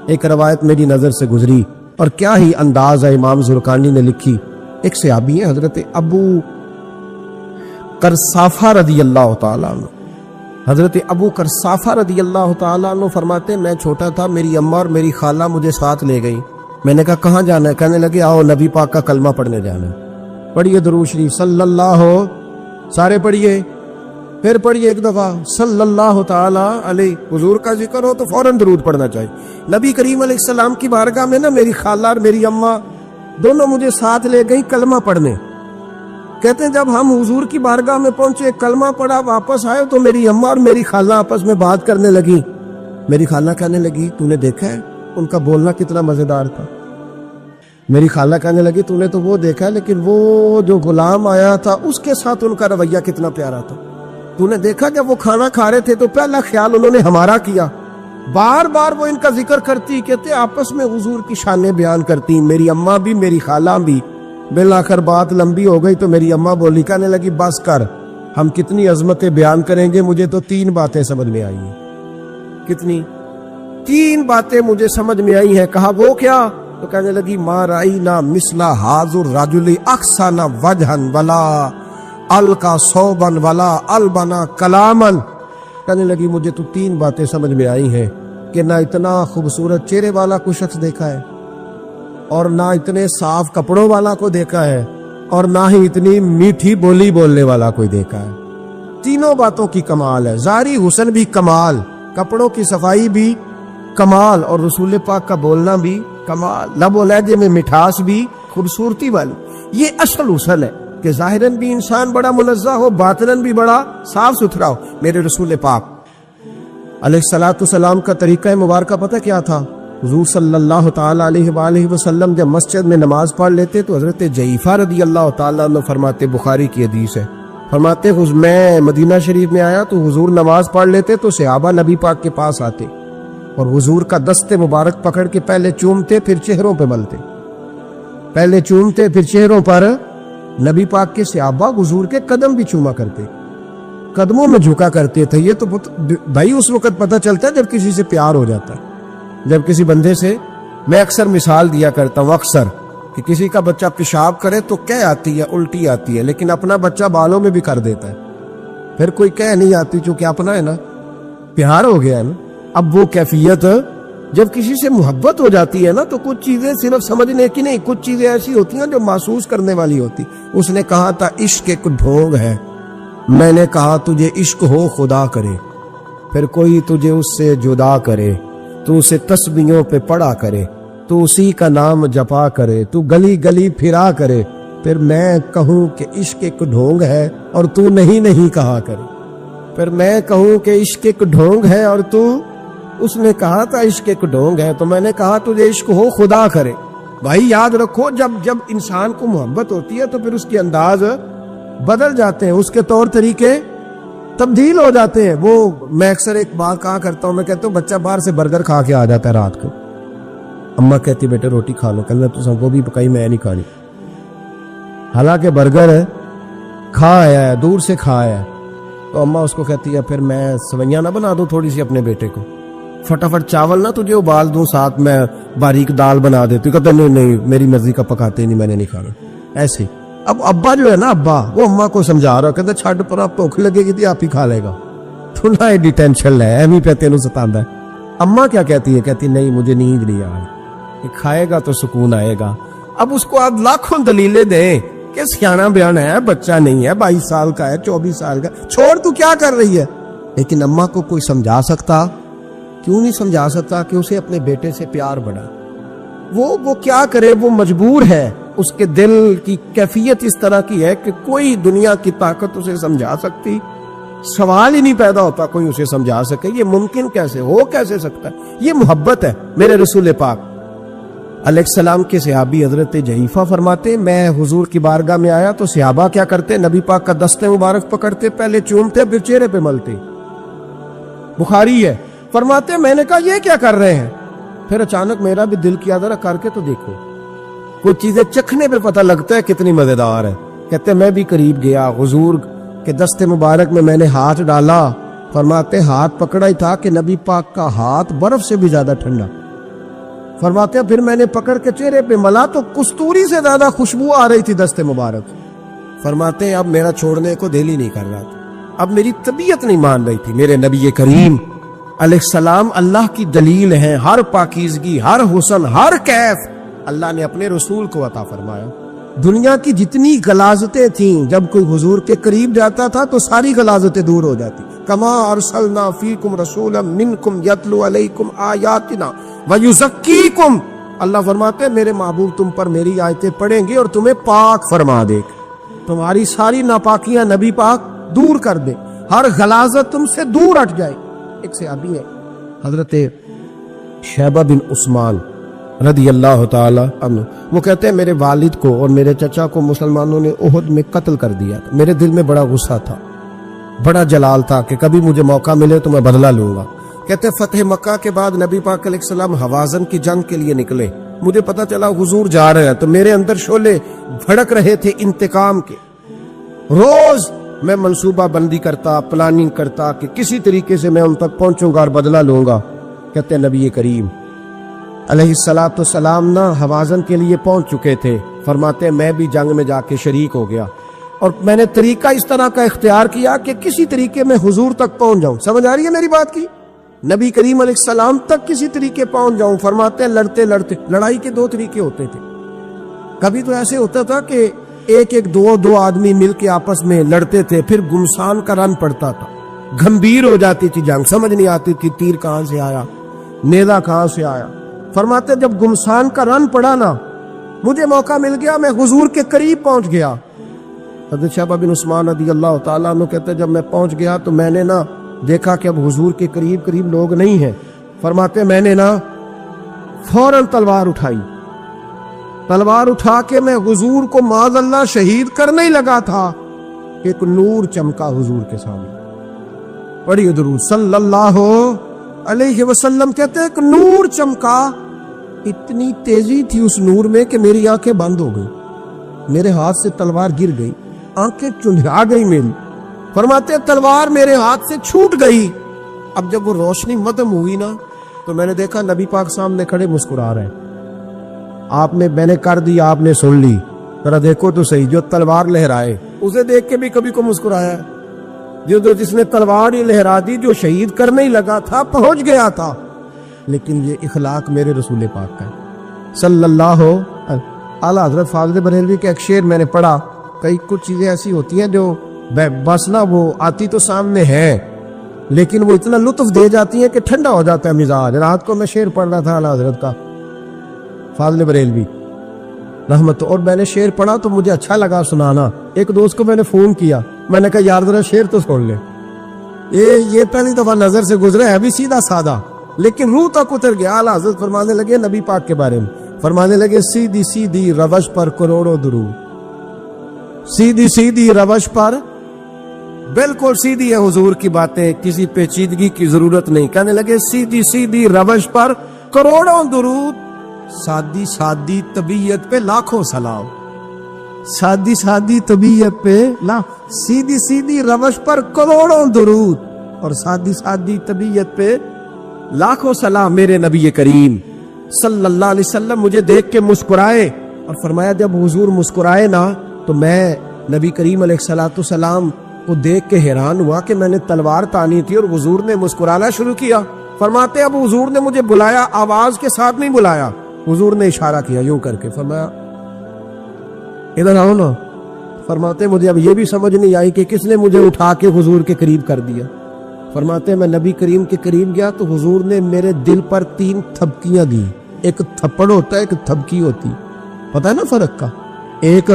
ایک روایت میری نظر سے گزری اور کیا ہی انداز ہے، امام زرقانی نے لکھی. ایک صحابی ہیں حضرت ابو قرصافہ رضی اللہ تعالیٰ عنہ. حضرت ابو قرصافہ رضی اللہ تعالیٰ عنہ فرماتے میں چھوٹا تھا، میری اماں اور میری خالہ مجھے ساتھ لے گئی. میں نے کہا کہاں جانا ہے؟ کہنے لگے آؤ نبی پاک کا کلمہ پڑھنے جانا ہے. پڑھیے درود شریف صلی اللہ، سارے پڑھیے، پھر پڑھیے ایک دفعہ صلی اللہ تعالی علیہ. حضور کا ذکر ہو تو فوراً درود پڑھنا چاہیے. نبی کریم علیہ السلام کی بارگاہ میں نا میری خالہ اور میری اماں دونوں مجھے ساتھ لے گئی کلمہ پڑھنے. کہتے ہیں جب ہم حضور کی بارگاہ میں پہنچے، کلمہ پڑھا، واپس آئے تو میری اماں اور میری خالہ آپس میں بات کرنے لگی. میری خالہ کہنے لگی تو نے دیکھا ہے ان کا بولنا کتنا مزیدار تھا. میری خالہ کہنے لگی تو نے تو وہ دیکھا ہے، لیکن وہ جو غلام آیا تھا اس کے ساتھ ان کا رویہ کتنا پیارا تھا. تو نے دیکھا کہ وہ کھانا کھا رہے تھے تو پہلا خیال انہوں نے ہمارا کیا. بار بار وہ ان کا ذکر کرتی، کہتے آپس میں حضور کی شانیں بیان کرتی، میری اماں بھی میری خالہ بھی. بالآخر بات لمبی ہو گئی تو میری اماں بولی، کہنے لگی بس کر، ہم کتنی عظمتیں بیان کریں گے، مجھے تو 3 باتیں سمجھ میں آئی ہیں. کتنی؟ 3 باتیں مجھے سمجھ میں آئی ہیں. کہا وہ کیا؟ تو کہنے لگی ما رأینا مثل حاضر الرجل احسن وجہا ولا القا صوبا ولا البنا کلاما. کہنے لگی مجھے تو 3 باتیں سمجھ میں آئی ہیں کہ نہ اتنا خوبصورت چہرے والا کوئی شخص دیکھا ہے، اور نہ اتنے صاف کپڑوں والا کو دیکھا ہے، اور نہ ہی اتنی میٹھی بولی بولنے والا کوئی دیکھا ہے. تینوں باتوں کی کمال ہے. ظاہری حسن بھی کمال، کپڑوں کی صفائی بھی کمال، اور رسول پاک کا بولنا بھی کمال، لب و لہجے میں مٹھاس بھی خوبصورتی والی. یہ اصل حسن ہے کہ ظاہراً بھی انسان بڑا منزہ ہو، باطناً بھی بڑا صاف ستھرا ہو. میرے رسول پاک علیہ الصلوۃ والسلام کا طریقہ مبارکہ پتہ کیا تھا؟ حضور صلی اللہ تعالی علیہ وآلہ وسلم جب مسجد میں نماز پڑھ لیتے تو حضرت جعفر رضی اللہ تعالیٰ عنہ فرماتے، بخاری کی حدیث ہے، فرماتے میں مدینہ شریف میں آیا تو حضور نماز پڑھ لیتے تو صحابہ نبی پاک کے پاس آتے اور حضور کا دست مبارک پکڑ کے پہلے چومتے پھر چہروں پہ ملتے، پہلے چومتے پھر چہروں پر. نبی پاک کے صحابہ حضور کے قدم بھی چوما کرتے، قدموں میں جھکا کرتے تھے. یہ تو بھائی اس وقت پتہ چلتا ہے جب کسی سے پیار ہو جاتا ہے. جب کسی بندے سے، میں اکثر مثال دیا کرتا ہوں اکثر کہ کسی کا بچہ پیشاب کرے تو کہہ آتی ہے، الٹی آتی ہے، لیکن اپنا بچہ بالوں میں بھی کر دیتا ہے، پھر کوئی کہہ نہیں آتی چونکہ اپنا ہے نا، پیار ہو گیا ہے نا. اب وہ کیفیت جب کسی سے محبت ہو جاتی ہے نا تو کچھ چیزیں صرف سمجھنے کی نہیں، کچھ چیزیں ایسی ہوتی ہیں جو محسوس کرنے والی ہوتی. اس نے کہا تھا عشق ایک ڈھونگ ہے، میں نے کہا تجھے عشق ہو خدا کرے، پھر کوئی تجھے اس سے جدا کرے، تو اسے تسبیحوں پہ پڑا کرے، تو اسی کا نام جپا کرے، تو گلی گلی پھرا کرے، پھر میں کہوں کہ عشق ایک ڈھونگ ہے اور تو نہیں کہا کرے، پھر میں کہوں کہ عشق ایک ڈھونگ ہے اور تو. اس نے کہا تھا عشق ایک ڈھونگ ہے تو میں نے کہا تجھے عشق ہو خدا کرے. بھائی یاد رکھو جب انسان کو محبت ہوتی ہے تو پھر اس کے انداز بدل جاتے ہیں، اس کے طور طریقے تبدیل ہو جاتے ہیں. وہ میں اکثر ایک بات کہا کرتا ہوں، میں کہتا ہوں بچہ باہر سے برگر کھا کے آ جاتا ہے رات کو، اماں کہتی بیٹے روٹی کھا لو، کل تو سب کو بھی پکائی میں نہیں کھانی، حالانکہ برگر کھا آیا ہے، دور سے کھا آیا ہے. تو اماں اس کو کہتی ہے پھر میں سوئیاں نہ بنا دوں تھوڑی سی اپنے بیٹے کو، فٹافٹ چاول نہ تجھے ابال دوں، ساتھ میں باریک دال بنا دیتی. کہتا نہیں میری مرضی کا پکاتے نہیں، میں نے نہیں کھانا. ایسے اب ابا جو ہے نا، ابا وہ اماں کو سمجھا رہا، کہتا چھڈ پر آپ بھوک لگے گی تھی آپ ہی کھا لے گا، تو نہ ایڈی ٹینشن لے ایویں پہ تینوں ستاندا ہے. اماں کیا کہتی ہے؟ کہتی نہیں مجھے نیند نہیں آ رہی، کھائے گا تو سکون آئے گا. اب اس کو آپ لاکھوں دلیلیں دیں کہ کہ سیانا بیانا ہے, بچہ نہیں ہے, 22 سال کا ہے, 24 سال کا, چھوڑ تو کیا کر رہی ہے. لیکن اماں کو کوئی سمجھا سکتا؟ کیوں نہیں سمجھا سکتا کہ اسے اپنے بیٹے سے پیار بڑھا. وہ کیا کرے, وہ مجبور ہے. اس کے دل کی کیفیت اس طرح کی ہے کہ کوئی دنیا کی طاقت اسے سمجھا سکتی, سوال ہی نہیں پیدا ہوتا کوئی اسے سمجھا سکے. یہ ممکن کیسے ہو, کیسے سکتا ہے؟ یہ محبت ہے. میرے رسول پاک علیہ السلام کے صحابی حضرت جحیفہ فرماتے, میں حضور کی بارگاہ میں آیا تو صحابہ کیا کرتے, نبی پاک کا دست مبارک پکڑتے, پہلے چومتے پھر چہرے پہ ملتے. بخاری ہے. فرماتے میں نے کہا یہ کیا کر رہے ہیں؟ پھر اچانک میرا بھی دل کیا ذرا کر کے تو دیکھو. کوئی چیزیں چکھنے پہ پتہ لگتا ہے کتنی مزیدار ہے. کہتے میں بھی قریب گیا, حضور کے دست مبارک میں نے ہاتھ ڈالا. فرماتے ہاتھ پکڑا ہی تھا کہ نبی پاک کا ہاتھ برف سے بھی زیادہ ٹھنڈا. فرماتے پھر میں نے پکڑ کے چہرے پہ ملا تو کستوری سے زیادہ خوشبو آ رہی تھی دست مبارک. فرماتے اب میرا چھوڑنے کو دل ہی نہیں کر رہا تھا, اب میری طبیعت نہیں مان رہی تھی. میرے نبی کریم علیہ السلام اللہ کی دلیل ہیں. ہر پاکیزگی, ہر حسن, ہر کیف اللہ نے اپنے رسول کو عطا فرمایا. دنیا کی جتنی غلاظتیں تھیں, جب کوئی حضور کے قریب جاتا تھا تو ساری غلاظتیں دور ہو جاتی. کما ارسلنا فیکم رسولا منکم یتلو علیکم آیاتنا ویزکیکم. اللہ فرماتے ہیں میرے محبوب تم پر میری آیتیں پڑھیں گے اور تمہیں پاک فرما دے گا. تمہاری ساری ناپاکیاں نبی پاک دور کر دے, ہر غلاظت تم سے دور ہٹ جائے. ایک صحابی ہے حضرت شیبہ بن عثمان رضی اللہ تعالی عنہ, وہ کہتے ہیں میرے والد کو اور میرے چچا کو مسلمانوں نے احد میں قتل کر دیا. میرے دل میں بڑا غصہ تھا, بڑا جلال تھا کہ کبھی مجھے موقع ملے تو میں بدلہ لوں گا. کہتے ہیں فتح مکہ کے بعد نبی پاک علیہ السلام حوازن کی جنگ کے لیے نکلے. مجھے پتا چلا حضور جا رہے ہیں تو میرے اندر شعلے بھڑک رہے تھے انتقام کے. روز میں منصوبہ بندی کرتا, پلاننگ کرتا کہ کسی طریقے سے میں ان تک پہنچوں گا اور بدلہ لوں گا. کہتے ہیں نبی کریم علیہ السلام نہ حوازن کے لیے پہنچ چکے تھے. فرماتے ہیں میں بھی جنگ میں جا کے شریک ہو گیا اور میں نے طریقہ اس طرح کا اختیار کیا کہ کسی طریقے میں حضور تک پہنچ جاؤں. سمجھ آ رہی ہے میری بات کی؟ نبی کریم علیہ السلام تک کسی طریقے پہنچ جاؤں. فرماتے ہیں لڑتے لڑتے, لڑائی کے 2 طریقے ہوتے تھے. کبھی تو ایسے ہوتا تھا کہ ایک دو آدمی مل کے آپس میں لڑتے تھے, پھر گمسان کا رن پڑتا تھا, گھمبیر ہو جاتی تھی جنگ, سمجھ نہیں آتی تھی تیر کہاں سے آیا, نیزہ کہاں سے آیا. فرماتے جب گمسان کا رن پڑا نا, مجھے موقع مل گیا, میں حضور کے قریب پہنچ گیا. حضرت شیبہ بن عثمان رضی اللہ تعالیٰ عنہ کہتے جب میں پہنچ گیا تو میں نے نا دیکھا کہ اب حضور کے قریب لوگ نہیں ہیں. فرماتے میں نے نا فوراً تلوار اٹھائی, تلوار اٹھا کے میں حضور کو معاذ اللہ شہید کرنے ہی لگا تھا کہ ایک نور چمکا حضور کے سامنے. پڑھیے درود صلی اللہ علیہ وسلم. کہتے ایک نور چمکا, اتنی تیزی تھی اس نور میں کہ میری آنکھیں بند ہو گئی, میرے ہاتھ سے تلوار گر گئی, آنکھیں چندھا گئی میری. فرماتے تلوار میرے ہاتھ سے چھوٹ گئی. اب جب وہ روشنی مدم ہوئی نا تو میں نے دیکھا نبی پاک سامنے کھڑے مسکرا رہے ہیں. میں نے کر دی, آپ نے سن لی, ذرا دیکھو تو صحیح, جو تلوار لہرائے اسے دیکھ کے بھی کبھی کو مسکرایا ہے, جس نے تلوار ہی لہرا دی, جو شہید کرنے ہی لگا تھا, پہنچ گیا تھا. لیکن یہ اخلاق میرے رسول پاک کا ہے صلی اللہ. اعلیٰ حضرت فاضل بریلوی کا ایک شعر میں نے پڑھا, کچھ چیزیں ایسی ہوتی ہیں جو بس نا وہ آتی تو سامنے ہے لیکن وہ اتنا لطف دے جاتی ہیں کہ ٹھنڈا ہو جاتا ہے مزاج. رات کو میں شعر پڑھ رہا تھا اعلیٰ حضرت کا فاضل بریلوی رحمت, اور میں نے شعر پڑھا تو مجھے اچھا لگا سنانا. ایک دوست کو میں نے فون کیا, میں نے کہا یار ذرا شعر تو سن لے. یہ پہلی دفعہ نظر سے گزرا ہے, ابھی سیدھا سادہ لیکن روح تک اتر گیا. اعلیٰ حضرت فرمانے لگے نبی پاک کے بارے میں, فرمانے لگے سیدھی سیدھی روش پر کروڑوں درود, سیدھی سیدھی روش پر, بالکل سیدھی ہے حضور کی باتیں, کسی پیچیدگی کی ضرورت نہیں. کہنے لگے سیدھی سیدھی روش پر کروڑوں درود, سادی سادی طبیعت پہ لاکھوں سلام. سادی سادی طبیعت پہ سیدھی سیدھی روش پر کروڑوں درود اور سادی سادی طبیعت پہ لاکھوں سلام. میرے نبی کریم صلی اللہ علیہ وسلم مجھے دیکھ کے مسکرائے اور فرمایا جب حضور مسکرائے نا تو میں نبی کریم علیہ السلام کو دیکھ کے حیران ہوا کہ میں نے تلوار تانی تھی اور حضور نے مسکرانا شروع کیا. فرماتے اب حضور نے مجھے بلایا, آواز کے ساتھ نہیں بلایا, حضور نے اشارہ کیا یوں کر کے, فرمایا ادھر آؤ نا. فرماتے مجھے اب یہ بھی سمجھ نہیں آئی کہ کس نے مجھے اٹھا کے حضور کے قریب کر دیا. فرماتے میں نبی کریم کے قریب گیا تو حضور نے میرے دل پر 3 تھپکیاں دی. ایک تھپڑ ہوتا ہے, ایک تھپکی ہوتی, پتہ ہے نا فرق کا. ایک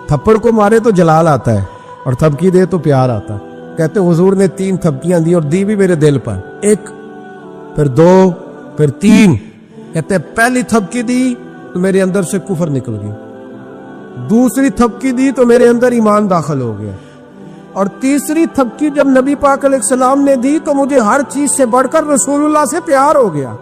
تھپڑ کو مارے تو جلال آتا ہے اور تھپکی دے تو پیار آتا ہے. کہتے حضور نے 3 تھپکیاں دی اور دی بھی میرے دل پر, 1 پھر 2 پھر 3. کہتے پہلی تھپکی دی تو میرے اندر سے کفر نکل گئی, دوسری تھپکی دی تو میرے اندر ایمان داخل ہو گیا, اور تیسری تھپکی جب نبی پاک علیہ السلام نے دی تو مجھے ہر چیز سے بڑھ کر رسول اللہ سے پیار ہو گیا,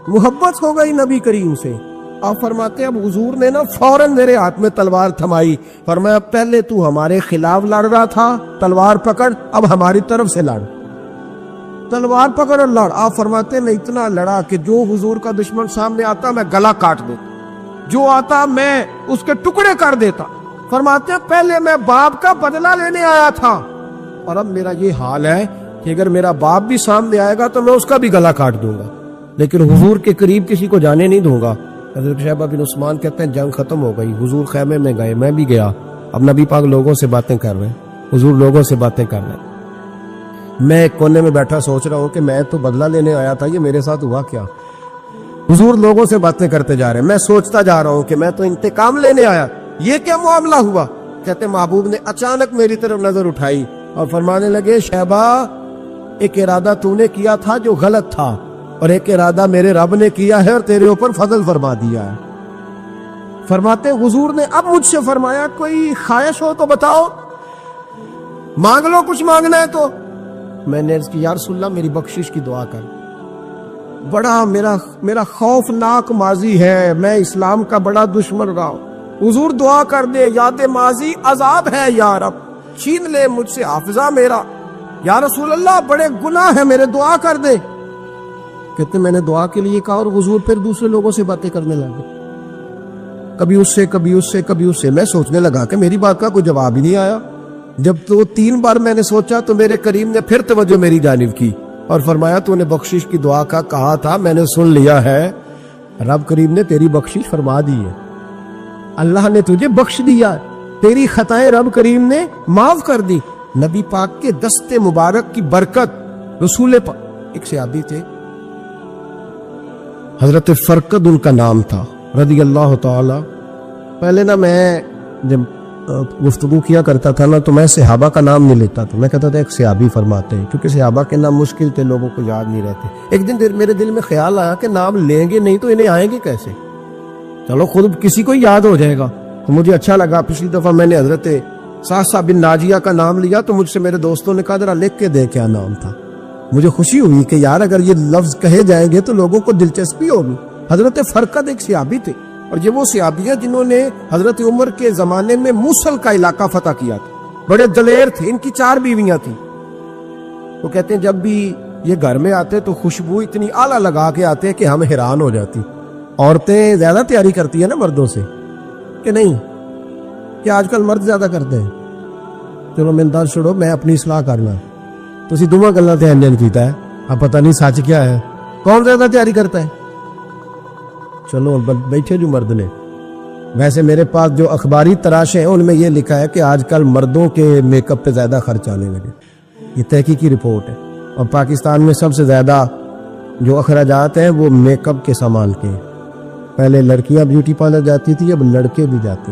محبت ہو گئی نبی کریم سے. آپ فرماتے اب حضور نے نا فوراً میرے ہاتھ میں تلوار تھمائی. فرمایا پہلے تو ہمارے خلاف لڑ رہا تھا, تلوار پکڑ, اب ہماری طرف سے لڑ, تلوار پکڑ اور لڑ. آپ فرماتے میں اتنا لڑا کہ جو حضور کا دشمن سامنے آتا میں گلا کاٹ دیتا, جو آتا میں اس کے ٹکڑے کر دیتا. فرماتے ہیں پہلے میں باپ کا بدلہ لینے آیا تھا اور اب میرا یہ حال ہے کہ اگر میرا باپ بھی سامنے آئے گا تو میں اس کا بھی گلا کاٹ دوں گا, لیکن حضور کے قریب کسی کو جانے نہیں دوں گا. حضرت شیبہ بن عثمان کہتے ہیں جنگ ختم ہو گئی, حضور خیمے میں گئے, میں بھی گیا. اب نبی پاک لوگوں سے باتیں کر رہے ہیں, حضور لوگوں سے باتیں کر رہے ہیں. میں ایک کونے میں بیٹھا سوچ رہا ہوں کہ میں تو بدلہ لینے آیا تھا, یہ میرے ساتھ ہوا کیا. حضور لوگوں سے باتیں کرتے جا رہے ہیں, میں سوچتا جا رہا ہوں کہ میں تو انتقام لینے آیا, یہ کیا معاملہ ہوا. کہتے محبوب نے اچانک میری طرف نظر اٹھائی اور فرمانے لگے شیبہ ایک ارادہ تو نے کیا تھا جو غلط تھا, اور ایک ارادہ میرے رب نے کیا ہے اور تیرے اوپر فضل فرما دیا ہے. فرماتے حضور نے اب مجھ سے فرمایا کوئی خواہش ہو تو بتاؤ, مانگ لو کچھ مانگنا ہے تو. میں نے عرض کی یا رسول اللہ میری بخشش کی دعا کر, بڑا میرا خوفناک ماضی ہے, میں اسلام کا بڑا دشمن رہا ہوں. حضور دعا کر دے, یاد ماضی عذاب ہے یا رب, چھین لے مجھ سے حافظہ میرا. یا رسول اللہ بڑے گناہ ہیں میرے, دعا کر دے. کہتے میں نے دعا کے لیے کہا اور حضور پھر دوسرے لوگوں سے باتیں کرنے لگے, کبھی اس سے کبھی اس سے کبھی اس سے. میں سوچنے لگا کہ میری بات کا کوئی جواب ہی نہیں آیا. جب تو 3 بار میں نے سوچا تو میرے کریم نے پھر توجہ میری جانب کی اور فرمایا تو نے بخشش کی دعا کا کہا تھا, میں نے سن لیا ہے, رب کریم نے تیری بخشش فرما دی ہے, اللہ نے تجھے بخش دیا, تیری خطائیں رب کریم نے معاف کر دی. نبی پاک کے دست مبارک کی برکت. رسول پاک ایک صحابی تھے حضرت فرقد ان کا نام تھا رضی اللہ تعالی. پہلے نا میں جب گفتگو کیا کرتا تھا نا تو میں صحابہ کا نام نہیں لیتا تھا, میں کہتا تھا ایک صحابی فرماتے ہیں, کیونکہ صحابہ کے نام مشکل تھے, لوگوں کو یاد نہیں رہتے. ایک دن میرے دل میں خیال آیا کہ نام لیں گے نہیں تو انہیں آئیں گے کیسے, چلو خود کسی کو یاد ہو جائے گا. تو مجھے اچھا لگا, پچھلی دفعہ میں نے حضرت ساسا بن ناجیہ کا نام لیا تو مجھ سے میرے دوستوں نے کہا ذرا لکھ کے دے کیا نام تھا. مجھے خوشی ہوئی کہ یار اگر یہ لفظ کہے جائیں گے تو لوگوں کو دلچسپی ہوگی. حضرت فرقد ایک صحابی تھے, اور یہ وہ صحابی ہیں جنہوں نے حضرت عمر کے زمانے میں موصل کا علاقہ فتح کیا تھا. بڑے دلیر تھے, ان کی 4 بیویاں تھیں. تو کہتے ہیں جب بھی یہ گھر میں آتے تو خوشبو اتنی اعلیٰ لگا کے آتے کہ ہم حیران ہو جاتی. عورتیں زیادہ تیاری کرتی ہیں نا مردوں سے کہ نہیں, کہ آج کل مرد زیادہ کرتے ہیں. چلو میں انداز چھوڑو, میں اپنی اصلاح کرنا, تسی دوواں گلاں تے انجن کیتا ہے, اب پتہ نہیں سچ کیا ہے, کون زیادہ تیاری کرتا ہے. چلو بیٹھے جو مرد نے, ویسے میرے پاس جو اخباری تراشے ہیں ان میں یہ لکھا ہے کہ آج کل مردوں کے میک اپ پہ زیادہ خرچ آنے لگے. یہ تحقیقی رپورٹ ہے, اور پاکستان میں سب سے زیادہ جو اخراجات ہیں وہ میک اپ کے سامان کے. پہلے لڑکیاں بیوٹی پارلر جاتی تھی, اب لڑکے بھی جاتے.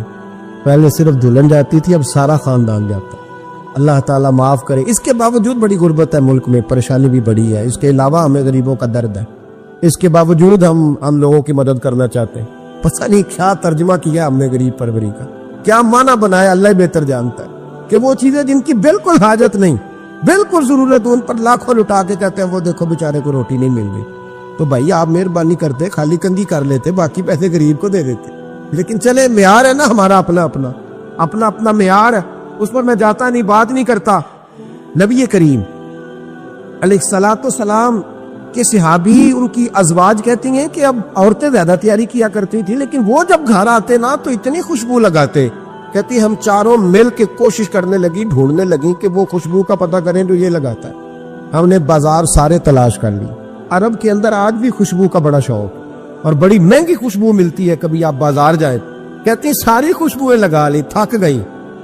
پہلے صرف دلہن جاتی تھی, اب سارا خاندان جاتا. اللہ تعالیٰ معاف کرے. اس کے باوجود بڑی غربت ہے ملک میں, پریشانی بھی بڑی ہے. اس کے علاوہ ہمیں غریبوں کا درد ہے, اس کے باوجود ہم لوگوں کی مدد کرنا چاہتے ہیں. پتہ نہیں کیا ترجمہ کیا ہم نے غریب پروری کا, کیا معنی بنایا, اللہ ہی بہتر جانتا ہے. کہ وہ چیزیں جن کی بالکل حاجت نہیں, بالکل ضرورت, ان پر لاکھوں لٹا کے کہتے ہیں وہ دیکھو بیچارے کو روٹی نہیں مل رہی. تو بھائی آپ مہربانی کرتے, خالی کندھی کر لیتے, باقی پیسے غریب کو دے دیتے. لیکن چلے معیار ہے نا ہمارا اپنا معیار ہے, اس پر میں جاتا نہیں, بات نہیں کرتا. نبی کریم علیہ الصلوۃ والسلام کے صحابی ان کی ازواج کہتی ہیں کہ اب عورتیں زیادہ تیاری کیا کرتی تھی, لیکن وہ جب گھر آتے نا تو اتنی خوشبو لگاتے. کہتی ہم چاروں مل کے کوشش کرنے لگی, ڈھونڈنے لگی کہ وہ خوشبو کا پتہ کریں جو یہ لگاتا ہے. ہم نے بازار سارے تلاش کر لی. عرب کے اندر آج بھی خوشبو کا بڑا شوق, اور بڑی مہنگی خوشبو ملتی ہے. کبھی آپ بازار جائیں, کہتی ساری خوشبوئیں لگا لی, تھک گئی.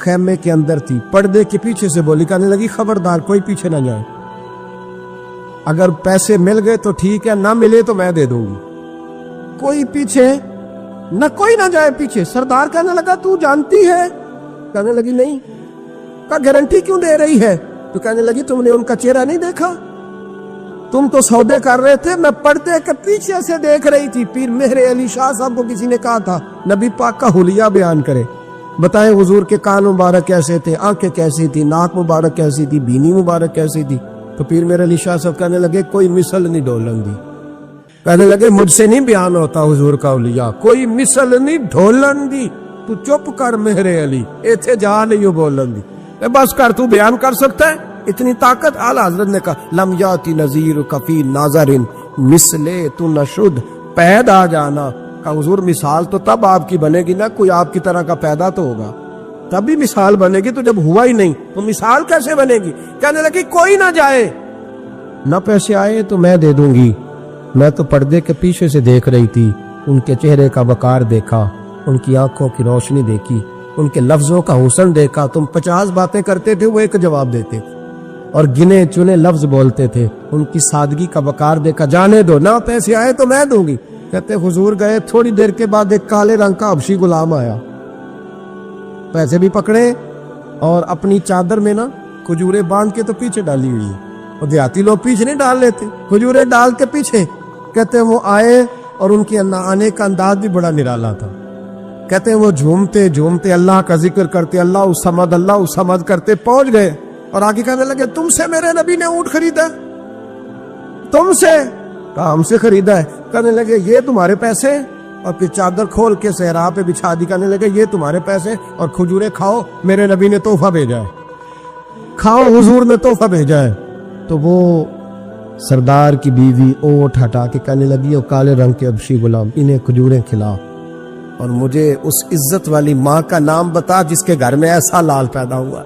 خیمے کے اندر تھی، پردے کے پیچھے سے بولی، کہنے لگی خبردار کوئی پیچھے نہ جائے، اگر پیسے مل گئے تو ٹھیک ہے، نہ ملے تو میں دے دوں گی، کوئی پیچھے نہ، کوئی نہ جائے پیچھے۔ سردار کہنے لگا تو جانتی ہے؟ کہنے لگی نہیں۔ کہا گارنٹی کیوں دے رہی ہے؟ تو کہنے لگی تم نے ان کا چہرہ نہیں دیکھا؟ تم تو سودے کر رہے تھے، میں پردے کے پیچھے سے دیکھ رہی تھی۔ پیر مہر علی شاہ صاحب کو کسی نے کہا تھا نبی پاک کا حلیہ بیان کرے، بتائیں حضور کے کان مبارک کیسے تھے، آنکھیں کیسی تھی، ناک مبارک کیسی تھی، بینی مبارک کیسی تھی؟ تو پیر مہر علی شاہ صاحب کہنے لگے کوئی مثل نہیں ڈھولن دی، کہنے لگے مجھ سے نہیں بیان ہوتا حضور کا حلیہ، کوئی مثل نہیں ڈھولن دی، تو چپ کر مہر علی، ایتھے جا نہیں بولن دی، بس کر، تو بیان کر سکتا ہے؟ اتنی طاقت؟ اعلیٰ حضرت نے کہا لم یاتی نذیر کفی ناظرن مثلے تو نشد پیدا جانا، کہا حضور مثال تو تب آپ کی بنے گی نا، کوئی آپ کی طرح کا پیدا تو ہوگا، تب بھی مثال بنے گی، تو جب ہوا ہی نہیں تو مثال کیسے بنے گی؟ کہنے لگی کوئی نہ جائے، نہ پیسے آئے تو میں دے دوں گی، میں تو پردے کے پیچھے سے دیکھ رہی تھی، ان کے چہرے کا وقار دیکھا، ان کی آنکھوں کی روشنی دیکھی، ان کے لفظوں کا حسن دیکھا، تم 50 باتیں کرتے تھے وہ ایک جواب دیتے تھے، اور گنے چنے لفظ بولتے تھے، ان کی سادگی کا وقار دیکھا، جانے دو، نہ پیسے آئے تو میں دوں گی۔ کہتے حضور گئے، تھوڑی دیر کے بعد ایک کالے رنگ کا حبشی غلام آیا، پیسے بھی پکڑے اور اپنی چادر میں نا کھجورے باندھ کے تو پیچھے ڈالی ہوئی، اور دیہاتی لوگ پیچھے نہیں ڈال لیتے، کھجورے ڈال کے پیچھے۔ کہتے وہ آئے اور ان کے آنے کا انداز بھی بڑا نرالا تھا، کہتے وہ جھومتے جھومتے اللہ کا ذکر کرتے، اللہ الصمد کرتے پہنچ گئے، اور آگے کہنے لگے تم سے میرے نبی نے اونٹ خریدا؟ تم سے؟ کہا ہم سے خریدا ہے۔ کہنے لگے یہ تمہارے پیسے؟ اور پھر چادر کھول کے صحرا پہ بچھا دی، کہنے لگے یہ تمہارے پیسے، اور کھجورے کھاؤ، میرے نبی نے تحفہ بھیجا ہے، کھاؤ، حضور نے تحفہ بھیجا ہے۔ تو وہ سردار کی بیوی اونٹ ہٹا کے کہنے لگی وہ کالے رنگ کے حبشی غلام، انہیں کھجوریں کھلا، اور مجھے اس عزت والی ماں کا نام بتا جس کے گھر میں ایسا لال پیدا ہوا،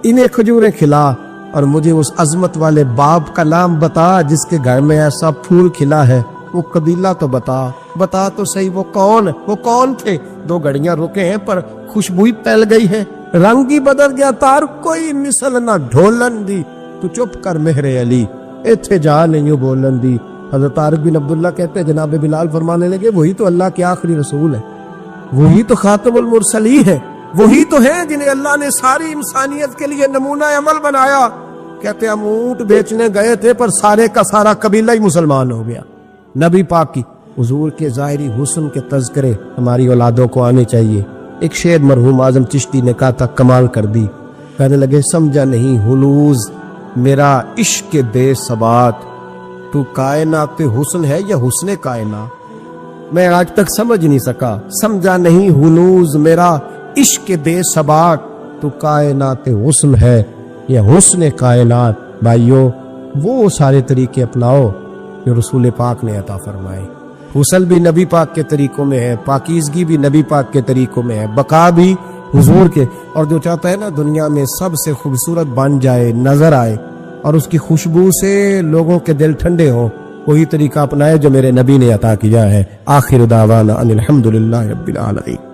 انہیں کھجوریں کھلا، اور مجھے اس عظمت والے باپ کا نام بتا جس کے گھر میں ایسا پھول کھلا ہے، وہ قبیلہ تو بتا تو صحیح، وہ کون تھے؟ 2 گھڑیاں رکے ہیں پر خوشبو پھیل گئی ہے، رنگ ہی بدل گیا، تار کوئی مثل نہ ڈھولن دی، تو چپ کر مہر علی، ایتھے جا نہیں بولن دی۔ حضرت طارق بن عبداللہ کہتے ہیں جناب بلال فرمانے لگے وہی تو اللہ کے آخری رسول ہے، وہی تو خاتم المرسلین ہے، وہی تو ہیں جنہیں اللہ نے ساری انسانیت کے لیے نمونہ عمل بنایا۔ کہتے ہم اونٹ بیچنے گئے تھے پر سارے کا سارا قبیلہ ہی مسلمان ہو گیا۔ نبی پاک کی حضور کے ظاہری حسن کے تذکرے ہماری اولادوں کو آنے چاہیے۔ ایک شعر مرحوم اعظم چشتی نے کہا تھا، کمال کر دی، کہنے لگے سمجھا نہیں ہنوز میرا عشق بے ثبات، تو کائنات حسن ہے یا حسن کائنات؟ میں آج تک سمجھ نہیں سکا، سمجھا نہیں ہنوز میرا عشق بے ثبات، تو کائنات حسن ہے یا حسن کائنات۔ بھائیو وہ سارے طریقے اپناؤ جو رسول پاک نے عطا فرمائے، حسن بھی نبی پاک کے طریقوں میں ہے، پاکیزگی بھی نبی پاک کے طریقوں میں ہے، بقا بھی حضور کے، اور جو چاہتا ہے نا دنیا میں سب سے خوبصورت بن جائے، نظر آئے، اور اس کی خوشبو سے لوگوں کے دل ٹھنڈے ہوں، وہی طریقہ اپنائے جو میرے نبی نے عطا کیا ہے۔ آخر دعوانا ان الحمدللہ رب العالمین۔